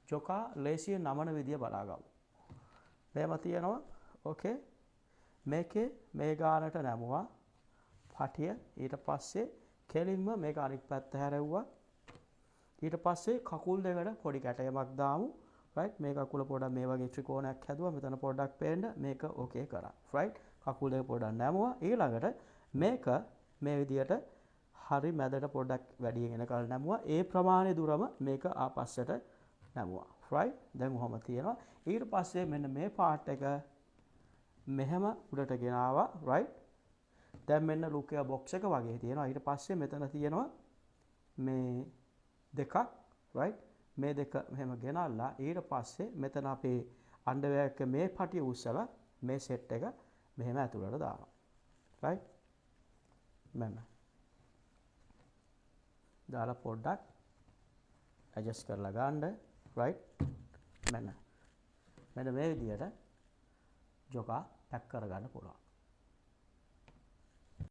ජොකා ලේසියෙන් නමන විදිය බලා ගමු. මෙහෙම තියෙනවා. ඕකේ. මේකේ මේ ගානට නැමුවා. පටිය ඊට පස්සේ කෙලින්ම මේක අනිත් පැත්ත හැරෙව්වා. ඊට පස්සේ කකුල් දෙකට පොඩි කැටයමක් දාමු. right මේ කකුල පොඩක් මේ වගේ ත්‍රිකෝණයක් හැදුවා. මෙතන පොඩක් පේන්න මේක ඕකේ කරා. right කකුල් දෙක පොඩක් නැමුවා. ඊළඟට මේක මේ විදියට හරි මැදට පොඩක් වැඩියෙන් එනකල් නැමුවා. ඒ ප්‍රමාණය දුරම මේක ආපස්සට නැමුවා. right දැන් ඔහම තියෙනවා. ඊට පස්සේ මෙන්න මේ පාර්ට් එක මෙහෙම උඩට ගෙනාවා. right දැන් මෙන්න ලුකියා බොක්ස් එක වගේ තියෙනවා. ඊට පස්සේ මෙතන තියෙනවා මේ දෙකක්. right මේ දෙක මෙහෙම ගෙනල්ලා ඊට පස්සේ මෙතන අපේ අන්ඩර්වෙයර් එක මේ පටිය උස්සලා මේ සෙට් එක මෙහෙම ඇතුළට දානවා. right මෙන්න දාලා පොඩ්ඩක් ඇඩ්ජස්ට් කරලා ගන්න. right මෙන්න මේ විදියට ජොකා පැක් කරගන්න පුළුවන්.